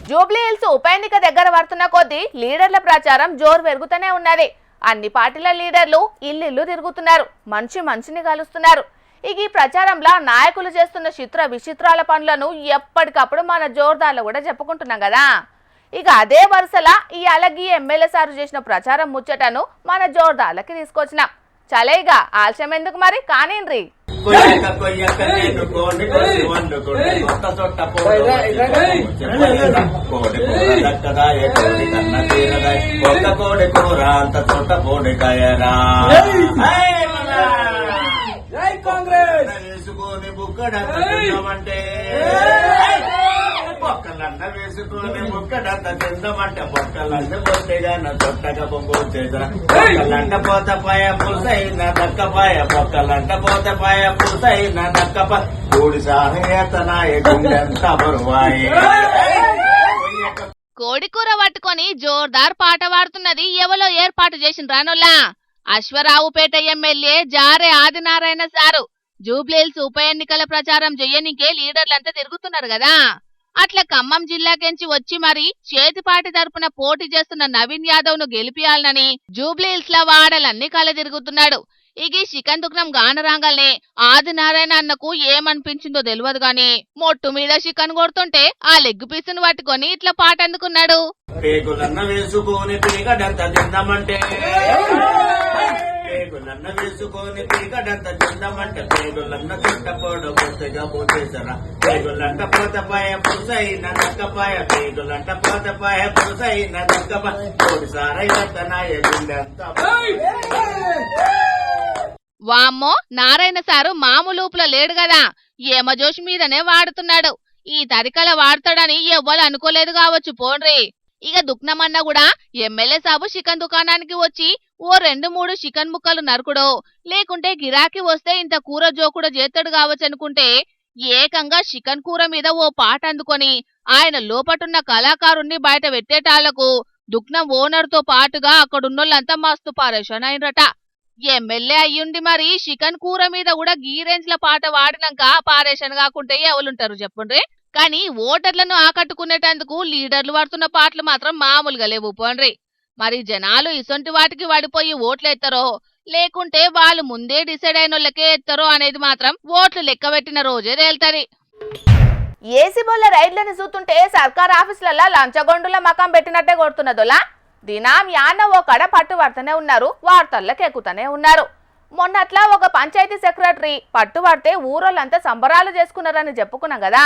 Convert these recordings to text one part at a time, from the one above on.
Jubilee hills ఉప ఎన్నిక దగ్గర పడుతున్న కొద్దీ లీడర్ల ప్రచారం జోరు పెరుగుతూనే ఉన్నది. అన్ని పార్టీల లీడర్లు ఇల్లు తిరుగుతున్నారు, మనిషిని కలుస్తున్నారు. ఇక ఈ ప్రచారంలో నాయకులు చేస్తున్న చిత్ర విచిత్రాల పనులను ఎప్పటికప్పుడు మన జోర్దార్లో కూడా చెప్పుకుంటున్నాం కదా. ఇక అదే వరుసలా ఈ అలగి ఎమ్మెల్యే సారు చేసిన ప్రచారం ముచ్చటను మన జోర్దార్లకి తీసుకొచ్చినాం. చలేగా ఆలస్యం ఎందుకు మరి కానిండ్రి. వేసుకొని బుక్కడంటే బొక్కలన్న వేసుకొని బుక్కడంత తిందమంటే బొక్కలన్న బొట్టగా నా తొట్టగా బొంగు చేదరా బొక్కలంట పోతపాయ పుసైన దక్కపాయ బొక్కలంట పోతపాయ పుసైన దక్కప కోడి సాహేతనాయ గుండెంత బరువాయే. కోడికూర పట్టుకొని జోర్దార్ పాట పాడుతున్నది ఎవలో ఏర్పాటు చేసిన రానుల్లా అశ్వరావుపేట ఎమ్మెల్యే జారే ఆదినారాయణ సారు. జూబ్లీ హిల్స్ ఉప ఎన్నికల ప్రచారం చెయ్యనికే లీడర్లంతా తిరుగుతున్నారు కదా. అట్లా ఖమ్మం జిల్లాకెంచి వచ్చి మరి చేతిపాటి తరపున పోటీ చేస్తున్న నవీన్ యాదవ్ ను గెలిపియాలనని జూబ్లీ హిల్స్ ల వాడలన్నీ కల తిరుగుతున్నాడు. ఇగి చికెన్ దుకాణం గానరాంగల్నే ఆదినారాయణ అన్నకు ఏమనిపించిందో తెలియదు గాని మొట్టు మీద చికెన్ కొడుతుంటే ఆ లెగ్ పీసును పట్టుకొని ఇట్లా పాట అందుకున్నాడు. పేగులన్న వేసుకొని పీగడంత తిందామంటే పేగులన్న వేసుకొని పీగడంత తిందామంటే పేగులన్న తింటపోడు కొత్తగా పోతేసరా పేగులంట పోతపాయ పుసైన దక్కపాయ పేగులంట పోతపాయ పుసైన దక్కపాయ కోడి సారైతనాయ గుండెంత. వామ్మో, నారాయణ సారు మామూలుపుల లేడు కదా, ఏమజోషి మీదనే వాడుతున్నాడు. ఈ తరికల వాడతాడని ఎవ్వరు అనుకోలేదు కావచ్చు పోండ్రి. ఇక దుక్నమన్నా కూడా ఎమ్మెల్యే సాబు చికెన్ దుకాణానికి వచ్చి ఓ 2-3 చికెన్ ముక్కలు నరుకుడో లేకుంటే గిరాకీ వస్తే ఇంత కూర జోకుడో చేస్తాడు కావచ్చు అనుకుంటే ఏకంగా చికెన్ కూర మీద ఓ పాట అందుకొని ఆయన లోపటున్న కళాకారుణ్ణి బయట పెట్టేటాళ్లకు దుక్నం ఓనర్ తో పాటుగా అక్కడున్నోళ్ళంతా మస్తు పరేషాన్ అయినరట. ఎమ్మెల్యే అయ్యుండి మరి చికెన్ కూర మీద కూడా గీ రేంజ్ ల పాట వాడినాక పారేషన్ కాకుంటే ఎవరుంటారు చెప్పండి. కానీ ఓటర్లను ఆకట్టుకునేటందుకు లీడర్లు వాడుతున్న పాటలు మాత్రం మామూలుగా లేవు పోండ్రి. మరి జనాలు ఇసొంటి వాటికి వాడిపోయి ఓట్లు ఎత్తారో లేకుంటే వాళ్ళు ముందే డిసైడ్ అయిన వాళ్ళకే ఎత్తారో అనేది మాత్రం ఓట్లు లెక్క పెట్టిన రోజే తేల్తది. ఏసీ బోళ్ళ రైడ్లను చూస్తుంటే సర్కార్ ఆఫీసులలో లంచగొండుల మకం పెట్టినట్టే కొడుతున్నదోలా. దినాం యాన్న ఓ కడ పట్టు పడుతూనే ఉన్నారు, వార్తల్లోకి ఎక్కుతూనే ఉన్నారు. మొన్నట్లా ఒక పంచాయతీ సెక్రటరీ పట్టు పడితే ఊరోళ్ళంతా సంబరాలు చేసుకున్నారని చెప్పుకున్నాం కదా.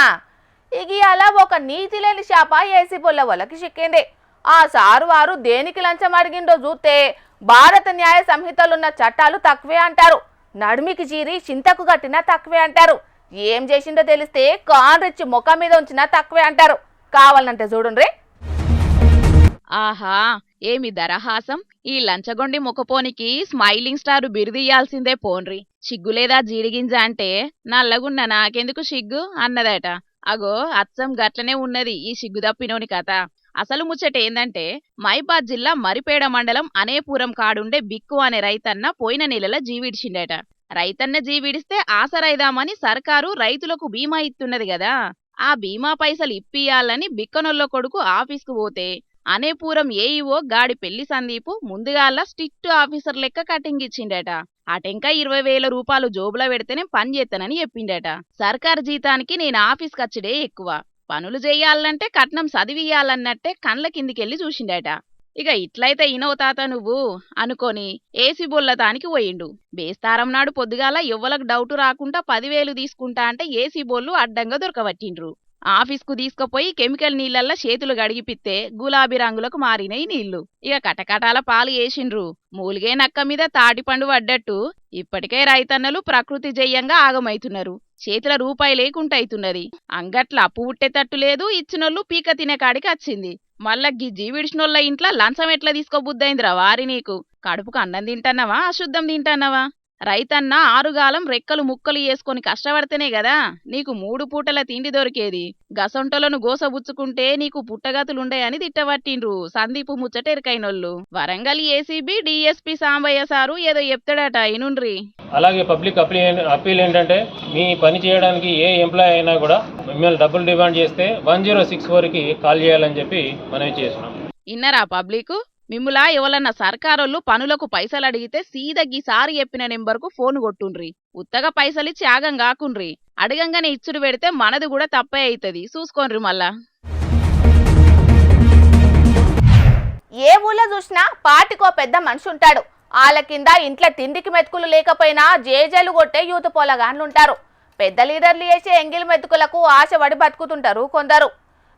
ఇక అలా ఒక నీతి లేని శాప ఏసీ బొల్ల వాళ్ళకి చిక్కింది. ఆ సారు వారు దేనికి లంచం అడిగిండో చూస్తే భారత న్యాయ సంహితలున్న చట్టాలు తక్కువే అంటారు, నడుమికి చీరి చింతకు కట్టినా తక్కువే అంటారు, ఏం చేసిండో తెలిస్తే కాన్రిచ్చి ముఖం మీద ఉంచినా తక్కువే అంటారు. కావాలంటే చూడండి. ఆహా, ఏమి దరహాసం! ఈ లంచగొండి ముఖపోనికి స్మైలింగ్ స్టారు బిరుదియ్యాల్సిందే పోన్రి. సిగ్గులేదా జీడిగింజ అంటే నల్లగున్న నాకెందుకు సిగ్గు అన్నదట. అగో అచ్చం గట్లనే ఉన్నది ఈ సిగ్గు తప్పినోని కథ. అసలు ముచ్చట ఏందంటే మైబాద్ జిల్లా మరిపేడ మండలం అనేపురం కాడుండే బిక్కు అనే రైతన్న పోయిన నెలలో జీవిడిచిండట. రైతన్న జీవిడిస్తే ఆసరైదామని సర్కారు రైతులకు బీమా ఇస్తున్నది గదా. ఆ బీమా పైసలు ఇప్పియాలని బిక్కనొల్ల కొడుకు ఆఫీస్కు పోతే అనేపురం ఏఈఓ గాడి పెళ్లి సందీపు ముందుగాల స్ట్రిక్ట్ ఆఫీసర్ లెక్క కటింగ్ ఇచ్చిండట. అటెంకా 20,000 రూపాయలు జోబులో పెడితేనే పని చేస్తానని చెప్పిండట. సర్కారు జీతానికి నేను ఆఫీస్ ఖర్చుడే ఎక్కువ, పనులు చెయ్యాలంటే కట్నం చదివియాలన్నట్టే కండ్ల కిందికెళ్ళి చూసిండట. ఇక ఇట్లయితే ఇనో తాత నువ్వు అనుకొని ఏసీ బొల్లతానికి పోయిండు. బేస్తారం నాడు పొద్దుగాల ఎవ్వలకు డౌట్ రాకుండా 10,000 తీసుకుంటా అంటే ఏసీ బోళ్ళు అడ్డంగా దొరకబట్టిండ్రు. ఆఫీస్కు తీసుకుపోయి కెమికల్ నీళ్లల్లా చేతులు గడిగిపిస్తే గులాబీ రంగులకు మారినయి నీళ్లు. ఇక కటకటాల పాలు వేసిండ్రు. మూలిగే నక్క మీద తాటిపండు పడ్డట్టు ఇప్పటికే రైతన్నలు ప్రకృతి జయ్యంగా ఆగమైతున్నారు. చేతుల రూపాయి లేకుంటైతున్నది. అంగట్ల అప్పు పుట్టేటట్టు లేదు, ఇచ్చినోళ్ళు పీక తినే కాడికి వచ్చింది. మళ్ళా గీ జీవిడిచినోళ్ళ ఇంట్లో లంచం ఎట్లా తీసుకోబుద్దైందిరా వారి నీకు. కడుపుకు అన్నం తింటన్నావా అశుద్ధం తింటన్నావా? రైతన్న ఆరుగాలం రెక్కలు ముక్కలు చేసుకొని కష్టపడితేనే కదా నీకు 3 పూటల తిండి దొరికేది. గసొంటలను గోసబుచ్చుకుంటే నీకు పుట్టగతులుండయని తిట్టబట్టిండ్రు సందీపు ముచ్చట ఎరకైనోళ్ళు. Warangal ACB DSP Sambaiah sir ఏదో చెప్తాడట ఇనుండ్రి. అలాగే పబ్లిక్ అప్పీల్ ఏంటంటే మీ పని చేయడానికి ఏ ఎంప్లాయ్ అయినా కూడా మిమ్మల్ని డబ్బులు డిమాండ్ చేస్తే 1064కి కాల్ చేయాలని చెప్పి మనవి చేస్తున్నాం. ఇన్నరా పబ్లిక్? మిమ్ములా ఎవలన్నా సర్కారోళ్ళు పనులకు పైసలు అడిగితే సీదా గీసారి చెప్పిన నెంబర్కు ఫోన్ కొట్టుండ్రి. ఉత్తగా పైసలిచ్చి ఆగం కాకుండ్రి. అడగంగానే ఇచ్చుడు పెడితే మనది కూడా తప్పే అవుతుంది. చూసుకోండ్రి మళ్ళా. ఏ ఊళ్ళో చూసినా పాటికో పెద్ద మనిషి ఉంటాడు. వాళ్ళ కింద ఇంట్లో తిండికి మెతుకులు లేకపోయినా జేజేలు కొట్టే యూత్ పోలగాన్లుంటారు. పెద్ద లీడర్లు చేసే ఎంగిల్ మెతుకులకు ఆశపడి బతుకుతుంటారు కొందరు.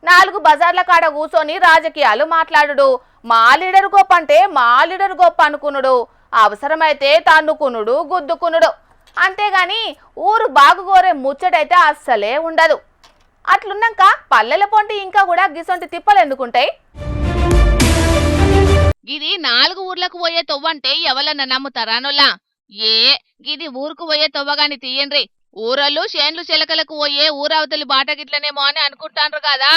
4 బజార్ల కాడ కూర్చొని రాజకీయాలు మాట్లాడుడు, మా లీడర్ గొప్ప అంటే మా లీడర్ గొప్ప అనుకునుడు, అవసరమైతే తన్నుకునుడు గుద్దుకునుడు. అంతేగాని ఊరు బాగుగోరే ముచ్చటైతే అస్సలే ఉండదు. అట్లున్నాక పల్లెల పొంటి ఇంకా కూడా గిసొంటి తిప్పలు ఎందుకుంటాయి? గిది 4 ఊర్లకు పోయే తొవ్వంటే ఎవలన్నా నమ్ముతారానోలా? గిది ఊరుకు పోయే తొవ్వగాని తీయండ్రి. ఊరళ్ళు చేన్లు చిలకలకు పోయే ఊరవతలి బాటగిట్లనేమో అని అనుకుంటాండ్రు కదా.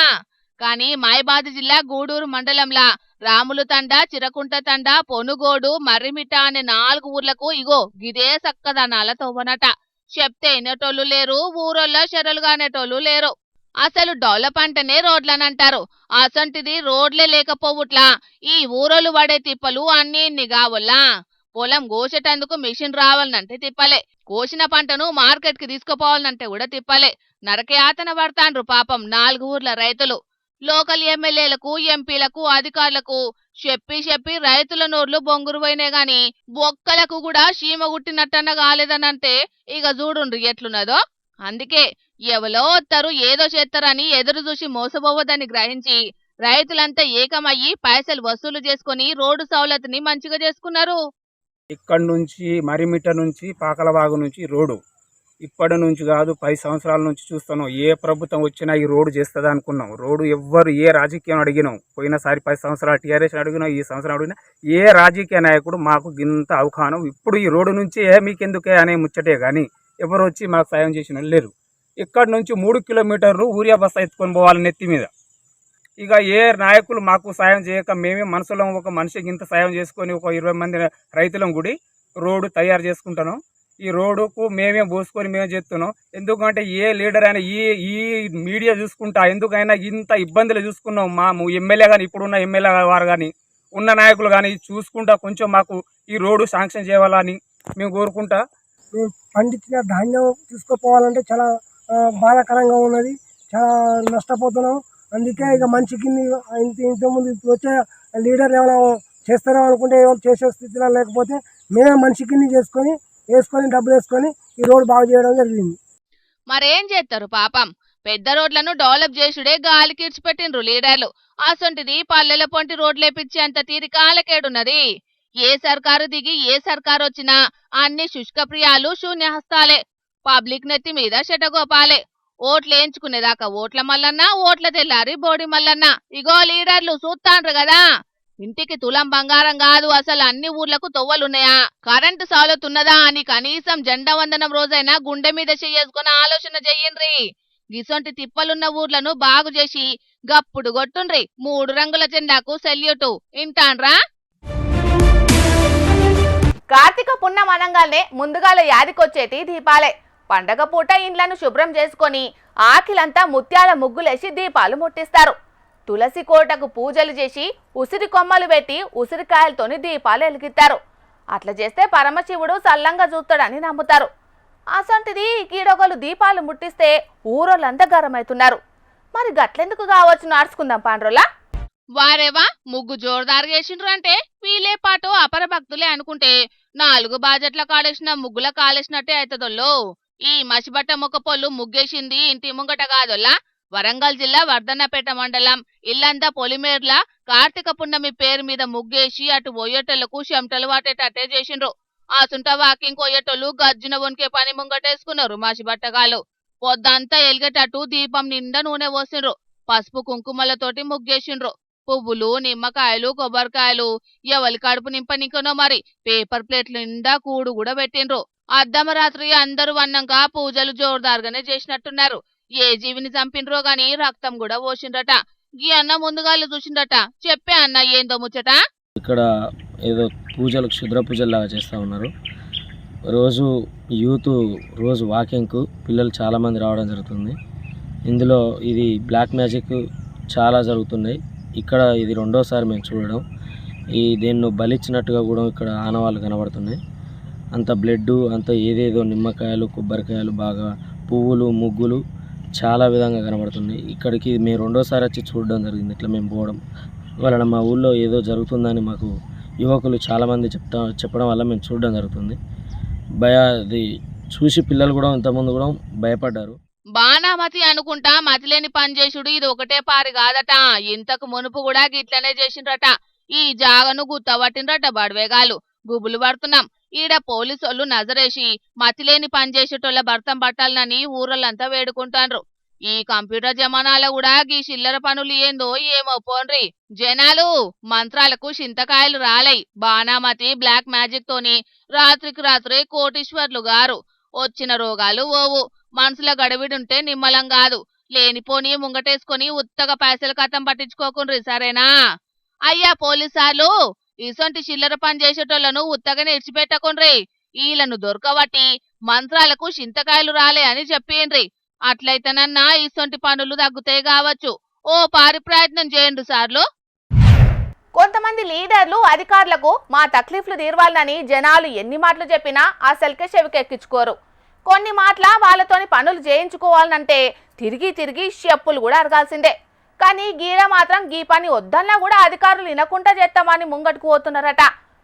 కానీ మాయబాద్ జిల్లా గూడూరు మండలంలా రాములు తండ, చిరకుంట తండ, పొనుగోడు, మర్రిమిట్ట అనే 4 ఊర్లకు ఇగో గిదే సక్కదనాల తొవ్వనట. చెప్తే వినేటోళ్ళు లేరు, ఊరోళ్ళ చెరలుగానేటోళ్ళు లేరు. అసలు డెవలప్ అంటేనే రోడ్లనంటారు. అసంటిది రోడ్లే లేకపోవుట్లా ఈ ఊరోళ్ళు పడే తిప్పలు అన్ని ఇన్ని కావల్లా. పొలం కోసేటందుకు మిషన్ రావాలనంటే తిప్పలే, కోసిన పంటను మార్కెట్ కి తీసుకుపోవాలంటే కూడా తిప్పలే. నరకయాతన పడతాండ్రు పాపం 4 ఊర్ల రైతులు. లోకల్ ఎమ్మెల్యేలకు, ఎంపీలకు, అధికారులకు చెప్పి రైతుల నోర్లు బొంగురు పోయినాయి గాని బొక్కలకు కూడా చీమ గుట్టినట్టన్న కాలేదనంటే ఇక చూడుండ్రు ఎట్లున్నదో. అందుకే ఎవలో వస్తారు ఏదో చేస్తారని ఎదురు చూసి మోసపోవద్దని గ్రహించి రైతులంతా ఏకమయ్యి పైసలు వసూలు చేసుకుని రోడ్డు సౌలతిని మంచిగా చేసుకున్నారు. ఇక్కడి నుంచి మరిమిట నుంచి పాకలవాగు నుంచి రోడ్డు ఇప్పటి నుంచి కాదు 10 సంవత్సరాల నుంచి చూస్తున్నాం. ఏ ప్రభుత్వం వచ్చినా ఈ రోడ్డు చేస్తుంది అనుకున్నాం. రోడ్డు ఎవ్వరు ఏ రాజకీయం అడిగినాం. పోయినసారి 10 సంవత్సరాలు టీఆర్ఎస్ అడిగినాం, ఈ సంవత్సరం అడిగినా ఏ రాజకీయ నాయకుడు మాకు గింత అవగాహన ఇప్పుడు ఈ రోడ్డు నుంచి మీకెందుకే అనే ముచ్చటే కానీ ఎవరు వచ్చి మాకు సాయం చేసిన లేరు. ఇక్కడి నుంచి 3 కిలోమీటర్లు ఊరియా బస్తా ఎత్తుకొని పోవాలి నెత్తి మీద. ఇక ఏ నాయకులు మాకు సాయం చేయక మేమే మనసులో ఒక మనిషికి ఇంత సాయం చేసుకొని ఒక 20 మంది రైతులం గుడి రోడ్డు తయారు చేసుకుంటాను. ఈ రోడ్డుకు మేమే పోసుకొని మేమే చేస్తున్నాం. ఎందుకంటే ఏ లీడర్ అయినా ఈ మీడియా చూసుకుంటా ఎందుకైనా ఇంత ఇబ్బందులు చూసుకున్నాం. మా ఎమ్మెల్యే కానీ ఇప్పుడున్న ఎమ్మెల్యే వారు కానీ ఉన్న నాయకులు కానీ చూసుకుంటా కొంచెం మాకు ఈ రోడ్డు శాంక్షన్ చేయాలని మేము కోరుకుంటా. మేము పండించిన ధాన్యం తీసుకుపోవాలంటే చాలా బాధాకరంగా ఉన్నది, చాలా నష్టపోతున్నాం. అందుకే ఇక మనిషికి ఇంతకుముందు వచ్చే లీడర్ ఏమైనా చేస్తారో అనుకుంటే ఎవరు చేసే స్థితిలో లేకపోతే మేమే మనిషికి వేసుకొని డబ్బులు వేసుకొని ఈ రోడ్డు బాగు చేయడం జరిగింది. మరేం చేస్తారు పాపం, పెద్ద రోడ్లను డెవలప్ చేసుడే గాలికి ఇడ్చిపెట్టిండ్రు లీడర్లు. అసొంటిది పల్లెల పొంటి రోడ్లేపిచ్చే అంత తీరికాలకేడున్నది. ఏ సర్కారు దిగి ఏ సర్కారు వచ్చినా అన్ని శుష్కప్రియాలు శూన్యహస్తాలే. పబ్లిక్ నెత్తి మీద శటగోపాలే. ఓట్లు వేయించుకునేదాకా ఓట్ల మల్లన్న, ఓట్ల తెల్లారి బోడి మల్లన్న. ఇగో లీడర్లు చూస్తాండ్రు కదా, ఇంటికి తులం బంగారం కాదు అసలు అన్ని ఊర్లకు తొవ్వలున్నాయా, కరెంటు సౌలతున్నదా అని కనీసం జెండా వందనం రోజైనా గుండె మీద చేసుకుని ఆలోచన చెయ్యండ్రి. గిసొంటి తిప్పలున్న ఊర్లను బాగు చేసి గప్పుడు కొట్టుండ్రి 3 రంగుల జెండాకు సెల్యూటు. ఇంటాన్రా? కార్తీక పుణ్యం అనంగానే ముందుగాల యాదికొచ్చేటి దీపాలే. పండగ పూట ఇండ్లను శుభ్రం చేసుకొని ఆకిలంతా ముత్యాల ముగ్గులేసి దీపాలు ముట్టిస్తారు. తులసి కోటకు పూజలు చేసి ఉసిరి కొమ్మలు పెట్టి ఉసిరికాయలతోని దీపాలు వెలిగిస్తారు. అట్లా చేస్తే పరమశివుడు సల్లంగా చూస్తాడని నమ్ముతారు. అసంటిది కీడొకలు దీపాలు ముట్టిస్తే ఊరోళ్ళంతా గరమవుతున్నారు. మరి గట్లెందుకు కావచ్చు నడుచుకుందాం పాండ్రోలా. వారేవా ముగ్గు జోరుదారు చేసిండ్రు అంటే వీలే పాటు అపర భక్తులే అనుకుంటే 4 బాజట్ల కాడేసిన ముగ్గుల కాలేసినట్టే అవుతుందోళ్ళు. ఈ మసిబట్ట మొక్క పొల్లు ముగ్గేసింది ఇంటి ముంగట కాదొల్లా. వరంగల్ జిల్లా వర్ధన్నపేట మండలం ఇల్లంతా పొలిమేర్ల కార్తీక పున్నమి పేరు మీద ముగ్గేసి అటు పోయేటోళ్లకు చెమటలు వాటేటట్టే చేసిండ్రు. ఆ సుంట వాకింగ్ పోయేటోళ్ళు గర్జున వణికే పని ముంగటేసుకున్నారు మసిబట్టగాళ్ళు. పొద్దంతా ఎలిగేటట్టు దీపం నిండా నూనె పోసిండ్రు. పసుపు కుంకుమలతోటి ముగ్గేసిండ్రు. పువ్వులు, నిమ్మకాయలు, కొబ్బరికాయలు ఎవరి కడుపు నింపనికనో మరి పేపర్ ప్లేట్ల నిండా కూడు కూడా పెట్టిండ్రు. అర్ధమరాత్రి అందరూ అన్నాక పూజలు జోరుదారుగానే చేసినట్టున్నారు. ఏ జీవిని చంపినరో గాని రక్తం కూడా పోసిండ్రట. గీ అన్న ముందుగాళ్ళు చూసిండట. చెప్పే అన్న ఏందో ముచ్చట. ఇక్కడ ఏదో పూజలు క్షుద్ర పూజలు లాగా చేస్తూ ఉన్నారు. రోజు యూత్ రోజు వాకింగ్కు పిల్లలు చాలామంది రావడం జరుగుతుంది. ఇందులో ఇది బ్లాక్ మ్యాజిక్ చాలా జరుగుతున్నాయి. ఇక్కడ ఇది రెండోసారి మేము చూడడం. దీన్ని బలిచ్చినట్టుగా కూడా ఇక్కడ ఆనవాళ్ళు కనబడుతున్నాయి. అంత బ్లడ్ అంత ఏదేదో నిమ్మకాయలు కొబ్బరికాయలు బాగా పువ్వులు ముగ్గులు చాలా విధంగా కనబడుతున్నాయి. ఇక్కడికి మేము రెండోసారి వచ్చి చూడడం జరిగింది. ఇట్లా మేము పోవడం వలన మా ఊళ్ళో ఏదో జరుగుతుందని మాకు యువకులు చాలామంది చెప్పడం వల్ల మేము చూడడం జరుగుతుంది. అది చూసి పిల్లలు కూడా ఇంతకుముందు కూడా భయపడ్డారు. బాణామతి అనుకుంటా మతిలేని పని చేసుడు ఇది ఒకటే పారి కాదట. ఇంతకు మునుపు కూడా గిట్లనే చేసిండ్రట. ఈ జాగను గుత్తబట్టిండ్రట బడవేగాలు. గుబులు పడుతున్నాం. ఈడ పోలీసోళ్ళు నజరేసి మతిలేని పని చేసేటోళ్ళ భర్తం పట్టాలనని ఊరలంతా వేడుకుంటాండ్రు. ఈ కంప్యూటర్ జమానాల కూడా గీ చిల్లర పనులు ఏందో ఏమో పోన్రి. జనాలు మంత్రాలకు చింతకాయలు రాలై. బాణామతి బ్లాక్ మ్యాజిక్ తోని రాత్రికి రాత్రే కోటీశ్వర్లు గారు. వచ్చిన రోగాలు ఓవు. మనసుల గడవిడుంటే నిమ్మలం కాదు. లేనిపోని ముంగటేసుకొని ఉత్తగా పైసలు కథం పట్టించుకోకుండ్రి సరేనా? అయ్యా పోలీసార్లు ఇసొంటి చిల్లర పని చేసేటోళ్లను ఉత్తగానే ఇడిచిపెట్టకుండ్రి. ఈలను దొరకబట్టి మంత్రాలకు చింతకాయలు రాలే అని చెప్పిండ్రి. అట్లయితేనన్నా ఇసొంటి పనులు తగ్గుతాయి కావచ్చు. ఓ పారి ప్రయత్నం చేయండి సార్లు. కొంతమంది లీడర్లు అధికారులకు మా తక్లీఫ్లు తీరవాలని జనాలు ఎన్ని మాటలు చెప్పినా అసలుకే చెవికెక్కించుకోరు. కొన్ని మాటల వాళ్ళతోని పనులు చేయించుకోవాలంటే తిరిగి తిరిగి చెప్పులు కూడా అరగాల్సిందే. కానీ గీడ మాత్రం గీ పని వద్దన్నా కూడా అధికారులు వినకుండా చేస్తామని ముంగట్టుకు పోతున్నారట.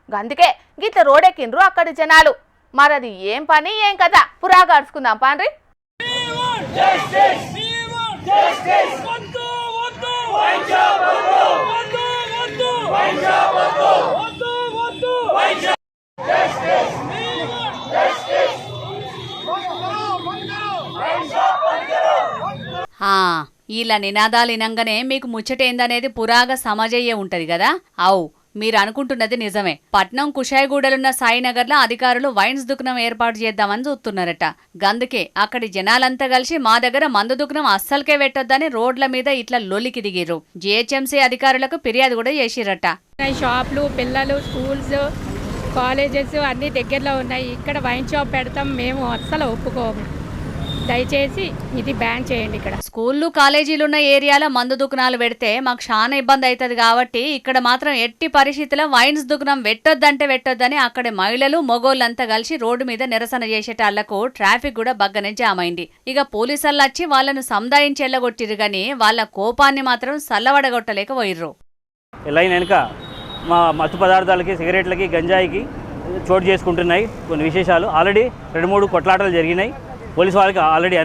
అందుకే గిట్ల రోడెక్కిండ్రు అక్కడి జనాలు. మరది ఏం పని ఏం కదా పురాగా అడుచుకుందాం పాండ్రి. ఇలా నినాదాలు వినంగానే మీకు ముచ్చటేందనేది పురాగా సమజయ్యే ఉంటది కదా. అవు మీరు అనుకుంటున్నది నిజమే. పట్నం కుషాయిగూడలున్న సాయినగర్లో అధికారులు వైన్స్ దుకాణం ఏర్పాటు చేద్దామని చూస్తున్నారట. గందుకే అక్కడి జనాలంతా కలిసి మా దగ్గర మందు దుకాణం అస్సలకే పెట్టొద్దని రోడ్ల మీద ఇట్లా లొలికి దిగిర్రు. జిహెచ్ఎంసీ అధికారులకు ఫిర్యాదు కూడా చేసిరట. షాపులు పిల్లలు స్కూల్స్ కాలేజెస్ అన్ని దగ్గరలో ఉన్నాయి. ఇక్కడ వైన్ షాప్ పెడతాం మేము అస్సలు ఒప్పుకోము. దయచేసి ఇది బ్యాన్ చేయండి. ఇక్కడ స్కూళ్ళు కాలేజీలున్న ఏరియాలో మందు దుకాణాలు పెడితే మాకు చాలా ఇబ్బంది అవుతుంది కాబట్టి ఇక్కడ మాత్రం ఎట్టి పరిస్థితుల్లో వైన్స్ దుకాణం పెట్టొద్దని అక్కడి మహిళలు మొగోళ్ళంతా కలిసి రోడ్డు మీద నిరసన చేసేటాళ్లకు ట్రాఫిక్ కూడా బగ్గనే జామ్ అయింది. ఇక పోలీసులు వచ్చి వాళ్ళను సముదాయించి ఎల్లగొట్టిరు గాని వాళ్ళ కోపాన్ని మాత్రం సల్లవడగొట్టలేకపోయిర్రు. లైన్ వెనుక మా మత్తు పదార్థాలకి సిగరెట్లకి గంజాయికి చోటు చేసుకుంటున్నాయి కొన్ని విశేషాలు. ఆల్రెడీ 2-3 కొట్లాటలు జరిగినాయి. పోలీసు వాళ్ళకి ఆల్రెడీ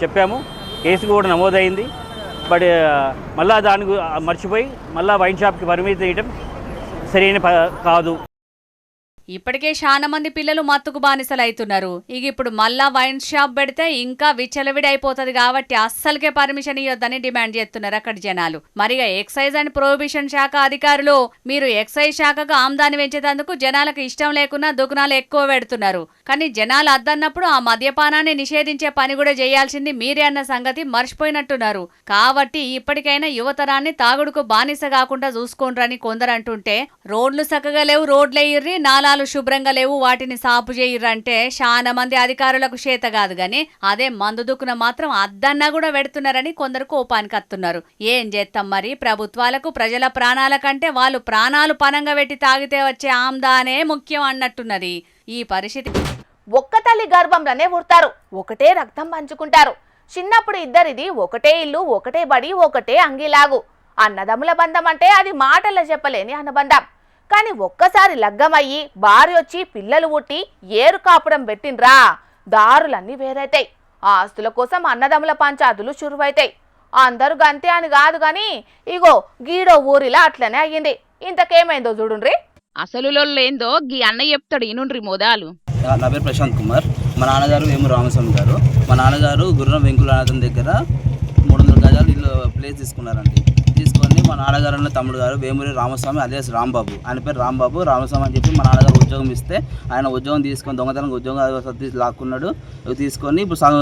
చెప్పాము. కేసు కూడా నమోదైంది. బట్ మళ్ళీ దానికి మర్చిపోయి మళ్ళీ వైన్ షాప్కి పరిమితి చేయడం సరైన కాదు. ఇప్పటికే చాలా మంది పిల్లలు మత్తుకు బానిసలైతున్నారు. ఇక ఇప్పుడు మళ్ళా వైన్ షాప్ పెడితే ఇంకా విచ్చలవిడైపోతుంది కాబట్టి అస్సలకే పర్మిషన్ ఇవ్వద్దని డిమాండ్ చేస్తున్నారు అక్కడి జనాలు. మరిగా ఎక్సైజ్ అండ్ ప్రొహిబిషన్ శాఖ అధికారులు మీరు ఎక్సైజ్ శాఖకు ఆమ్దాన్ని పెంచేందుకు జనాలకు ఇష్టం లేకున్నా దుకాణాలు ఎక్కువ పెడుతున్నారు. కానీ జనాలు అద్దన్నప్పుడు ఆ మద్యపానాన్ని నిషేధించే పని కూడా చేయాల్సింది మీరే అన్న సంగతి మర్చిపోయినట్టున్నారు. కాబట్టి ఇప్పటికైనా యువతరాన్ని తాగుడుకు బానిస కాకుండా చూసుకోండ్రని కొందరు అంటుంటే రోడ్లు చక్కగా లేవు, రోడ్లేయిర్రి, నాలాలు శుభ్రంగా లేవు, వాటిని సాపు చేయిర్రంటే చాలా మంది అధికారులకు చేత కాదు గాని అదే మందు దుక్కున మాత్రం అద్దన్నా కూడా పెడుతున్నారని కొందరు కోపానికి అత్తున్నారు. ఏం చేస్తాం మరి, ప్రభుత్వాలకు ప్రజల ప్రాణాల కంటే వాళ్ళు ప్రాణాలు పనంగా పెట్టి తాగితే వచ్చే ఆమ్దానే ముఖ్యం అన్నట్టున్నది ఈ పరిస్థితి. ఒక్క తల్లి గర్భంలోనే పుడతారు, ఒకటే రక్తం పంచుకుంటారు. చిన్నప్పుడు ఇద్దరిది ఒకటే ఇల్లు, ఒకటే బడి, ఒకటే అంగిలాగు. అన్నదమ్ముల బంధం అంటే అది మాటల్లో చెప్పలేని అనుబంధం. కానీ ఒక్కసారి లగ్గమయ్యి భార్య వచ్చి పిల్లలు పుట్టి ఏరు కాపురం పెట్టిండ్రా, దారులన్నీ వేరైతాయి. ఆస్తుల కోసం అన్నదమ్ముల పంచాదులు చురువైతాయి. అందరూ గంతే అని కాదు గాని ఇగో గీడో ఊరిలా అట్లనే అయ్యింది. ఇంతకేమైందో చూడుండ్రి. అసలు ఏందో గీ అన్న చెప్తాడు ఇనుండ్రి మోదాలు. నా పేరు ప్రశాంత్ కుమార్. మా నాన్నగారు వేము రామస్వామి గారు. మా నాన్నగారు గుర్రం వెంకులనాథం దగ్గర 300 గజాలు ఇల్లు ప్లేస్ తీసుకున్నారండి. తీసుకొని మా నాన్నగారు తమ్ముడు గారు వేమూరి రామస్వామి అలియాస్ రాంబాబు, ఆయన పేరు రాంబాబు రామస్వామి అని చెప్పి మా నాన్నగారు ఉద్యోగం ఇస్తే ఆయన ఉద్యోగం తీసుకొని దొంగతనంగా ఉద్యోగం లాక్కున్నాడు. తీసుకొని ఇప్పుడు సగం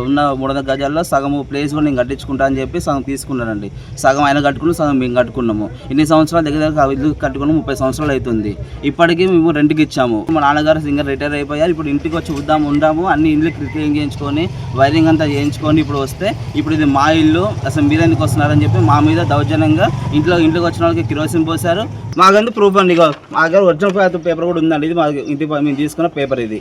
ఉన్న 300 గజాల్లో సగం ప్లేస్ కూడా నేను కట్టించుకుంటా అని చెప్పి సగం తీసుకున్నానండి. సగం ఆయన కట్టుకుని సగం మేము కట్టుకున్నాము. ఇన్ని సంవత్సరాలు దగ్గర ఇల్లు కట్టుకుని 30 సంవత్సరాలు అవుతుంది. ఇప్పటికీ మేము రెంట్కి ఇచ్చాము. మా నాన్నగారు సింగర్ రిటైర్ అయిపోయారు. ఇప్పుడు ఇంటికి వచ్చి ఉండాము అన్ని ఇల్లు క్లీన్ చేయించుకొని వైరింగ్ అంతా చేయించుకొని ఇప్పుడు వస్తే ఇప్పుడు ఇది మా ఇల్లు, అసలు మీరెందుకు వస్తున్నారని చెప్పి మా మీద దౌర్జన్యంగా ఇంట్లోకి వచ్చిన వాళ్ళకి కిరోసిన్ పోశారు. మాకంతా ప్రూఫ్ అండి, మా దగ్గర ఒరిజినల్ పేపర్ కూడా ఉందండి. ఇది మా ఇంటి మేము తీసుకున్న పేపర్. ఇది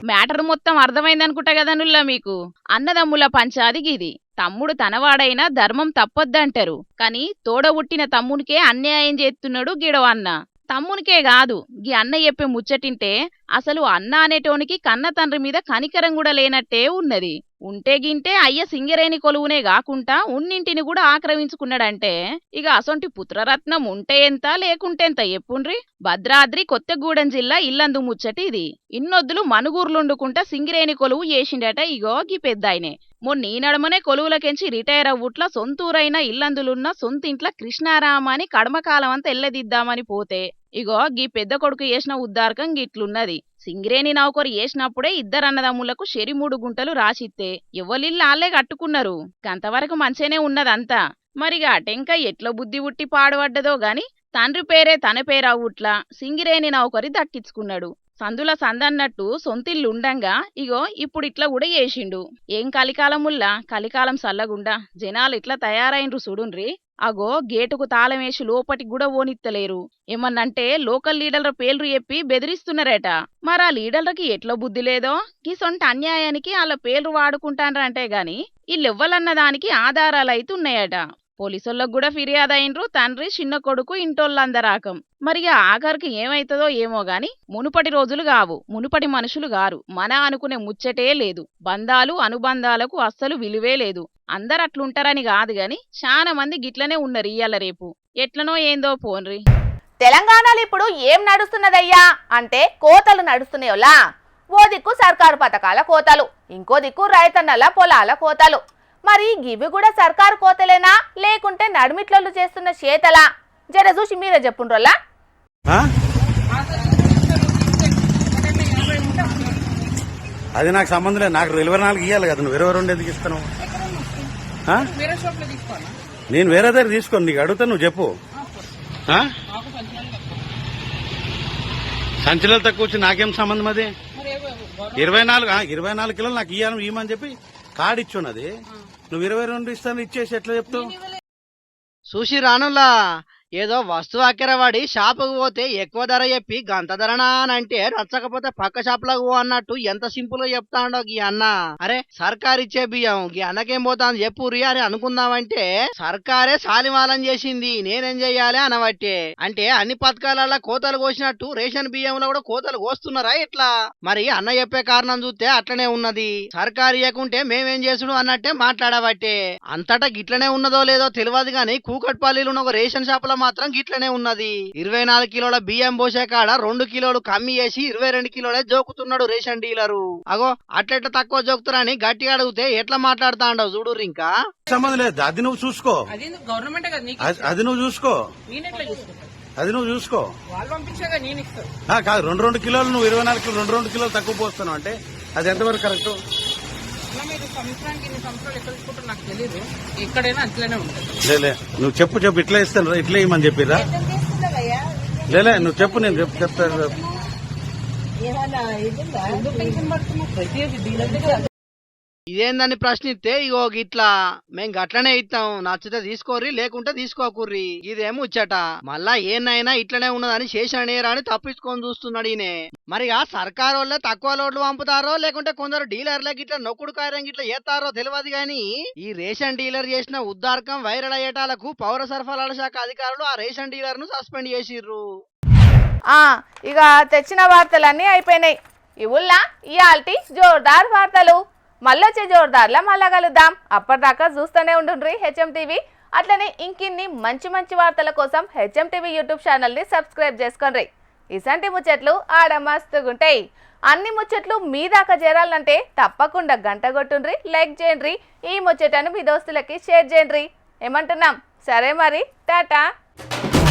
మ్యాటర్ మొత్తం అర్థమైంది అనుకుంటా కదా నుల్లా మీకు. అన్నదమ్ముల పంచాదికి ఇది. తమ్ముడు తనవాడైనా ధర్మం తప్పొద్దంటారు, కానీ తోడబుట్టిన తమ్మునికే అన్యాయం చేస్తున్నాడు గిడవన్న. తమ్మునికే కాదు, గీ అన్న చెప్పే ముచ్చటింటే అసలు అన్న అనేటోనికి కన్న తండ్రి మీద కనికరం కూడా లేనట్టే ఉన్నది. ఉంటే గింటే అయ్య సింగరేణి కొలువునే కాకుండా ఉన్నింటిని కూడా ఆక్రమించుకున్నాడంటే ఇక అసొంటి పుత్రరత్నం ఉంటే ఎంత లేకుంటే ఎంత చెప్పుండ్రి. భద్రాద్రి కొత్తగూడెం జిల్లా ఇల్లందు ముచ్చటి ఇది. ఇన్నొద్దులు మనుగూర్లుండుకుంటా సింగరేణి కొలువు చేసిండట ఇగో గీ పెద్దాయనే. మొన్న ఈ నడమనే కొలువులకెంచి రిటైర్ అవ్వుట్ల సొంతూరైన ఇల్లందులున్న సొంతింట్ల కృష్ణారామ అని కడమకాలం అంతా ఎల్లదిద్దామని పోతే ఇగో గీ పెద్ద కొడుకు చేసిన ఉద్దారకం గిట్లున్నది. సింగరేణి నౌకరు చేసినప్పుడే ఇద్దరన్నదమ్ములకు 3 గుంటలు రాసిస్తే ఎవ్వలిల్లాళ్లే కట్టుకున్నారు. గంతవరకు మంచిగానే ఉన్నదంతా. మరిగా అటెంక ఎట్ల బుద్ధి ఉట్టి పాడుపడ్డదో గాని తండ్రి పేరే తన పేరవుట్లా సింగరేణి నౌకరి దక్కించుకున్నాడు. సందుల సందన్నట్టు సొంతిల్లుండంగా ఇగో ఇప్పుడు ఇట్లా కూడా చేసిండు. ఏం కలికాలముల్లా కలికాలం సల్లగుండా జనాలు ఇట్లా తయారైండ్రు చూడుండ్రి. అగో గేటుకు తాళమేసి లోపటికి కూడా ఓనిత్తలేరు. ఏమన్నంటే లోకల్ లీడర్ల పేర్లు చెప్పి బెదిరిస్తున్నారట. మరా లీడర్లకి ఎట్లా బుద్ధి లేదో గిసొంట అన్యాయానికి వాళ్ళ పేర్లు వాడుకుంటాన్రంటే గాని వీళ్ళెవ్వలన్న దానికి ఆధారాలైతే ఉన్నాయట. పోలీసులకు కూడా ఫిర్యాదు అయినరు తండ్రి చిన్న కొడుకు ఇంటోళ్ళందరాకం. మరిగా ఆఖరికి ఏమైతుందో ఏమో గాని మునుపటి రోజులు కావు, మునుపటి మనుషులు గారు. మన అనుకునే ముచ్చటే లేదు. బంధాలు అనుబంధాలకు అస్సలు విలువే లేదు. అందరు అట్లుంటారని కాదు గాని చాలా మంది గిట్లనే ఉన్నారు ఇయ్యాల రేపు. ఎట్లనో ఏందో పోన్రి. తెలంగాణలో ఇప్పుడు ఏం నడుస్తున్నదయ్యా అంటే కోతలు నడుస్తున్నాయోలా. ఓ దిక్కు సర్కారు పథకాల కోతలు, ఇంకో దిక్కు రైతన్నల పొలాల కోతలు. మరి గివి కూడా సర్కారు కోతలేనా లేకుంటే నడిమిట్లలు చేస్తున్న చేతలా? జర చూసి మీరే చెప్పుండ్రోలా. అది నాకు సంబంధం లేదు. నాకు 24 ఇవ్వాలి కదా, నువ్వు 22 ఎందుకు ఇస్తాను? నేను వేరే దగ్గర తీసుకోను, నీకు అడుగుతా, నువ్వు చెప్పు. సంచులు తక్కువ వచ్చి నాకేం సంబంధం? అది 24 కిలోలు నాకు ఇవ్వమని చెప్పి కార్డు ఇచ్చున్నది. నువ్వు 22 ఇస్తాను ఇచ్చేసి ఎట్లా చెప్తావు? చూసి రానులా ఏదో వస్తువు అక్కెరవాడి షాపుకు పోతే ఎక్కువ ధర చెప్పి గంత ధరనా అని అంటే నచ్చకపోతే పక్క షాపులకు పో అన్నట్టు ఎంత సింపుల్ గా చెప్తాడో గీ అన్న. అరే సర్కార్ ఇచ్చే బియ్యం గీ అన్నకేం పోతాను చెప్పురి అని అనుకుందామంటే సర్కారే సాలిమాలం చేసింది, నేనేం చెయ్యాలి అనబట్టే. అంటే అన్ని పథకాలలో కోతలు కోసినట్టు రేషన్ బియ్యంలో కూడా కోతలు కోస్తున్నారా ఇట్లా? మరి అన్న చెప్పే కారణం చూస్తే అట్లనే ఉన్నది. సర్కారు ఇవ్వకుంటే మేమేం చేసుడు అన్నట్టే మాట్లాడబట్టే. అంతటా గిట్లనే ఉన్నదో లేదో తెలియదు గాని కూకట్పల్లిలో ఉన్న ఒక రేషన్ షాపులో మాత్రం గిట్లనే ఉన్నది. 24 కిలోల బియ్యం పోసే కాడ 2 కిలోలు కమ్మి చేసి 22 కిలోలే జోకుతున్నాడు రేషన్ డీలరు. అగో అట్లెట్లా తక్కువ జోకుతారని గట్టిగా అడిగితే ఎట్లా మాట్లాడుతాండవు చూడు. ఇంకా సంబంధం లేదు, అది నువ్వు చూసుకో, అది నువ్వు చూసుకో, అది నువ్వు చూసుకో. కాదు 2 కిలోలు నువ్వు 24 కిలోలు 2 కిలోలు తక్కువ పోస్తున్నావు అంటే అది ఎంతవరకు కరెక్ట్? నువ్వు చెప్పు ఇట్లా ఇస్తాను ఇట్లా ఇవ్వమని చెప్పిరా? లేలే నువ్వు చెప్పు, నేను చెప్తాను. ఇదేందని ప్రశ్నిస్తే ఇగో గిట్లా మేం గట్లనే ఇస్తాం, నచ్చితే తీసుకోర్రి లేకుంటే తీసుకోకుర్రి. ఇదేమో వచ్చట మళ్ళా ఏనైనా ఇట్లనే ఉన్నదని శేషనేరా అని తప్పించుకొని చూస్తున్నాడు ఈయన. మరిగా సర్కారు వాళ్ళే తక్కువ లోడ్లు పంపుతారో లేకుంటే కొందరు డీలర్లకి ఇట్లా నొక్కుడు కార్యం ఇట్లా చేస్తారో తెలియదు గాని ఈ రేషన్ డీలర్ చేసిన ఉద్దారకం వైరల్ అయ్యేటాలకు పౌర సరఫరాల శాఖ అధికారులు ఆ రేషన్ డీలర్ ను సస్పెండ్ చేసిర్రు. ఇక తెచ్చిన వార్తలన్నీ అయిపోయినాయి. ఇవుల్లా ఇయాల్టి జోర్దార్ వార్తలు. మళ్ళొచ్చే జోర్దార్లా మళ్ళా కలుద్దాం. అప్పటిదాకా చూస్తూనే ఉండుండ్రి హెచ్ఎం టీవీ. అట్లనే ఇంకిన్ని మంచి మంచి వార్తల కోసం హెచ్ఎం టీవీ యూట్యూబ్ ఛానల్ని సబ్స్క్రైబ్ చేసుకోండి. ఇసంటి ముచ్చట్లు ఆడ మస్తుగుంటాయి. అన్ని ముచ్చట్లు మీ దాకా చేరాలంటే తప్పకుండా గంట కొట్టుండ్రి, లైక్ చేయండి, ఈ ముచ్చటను మీ దోస్తులకి షేర్ చేయండి. ఏమంటున్నాం? సరే మరి, టాటా.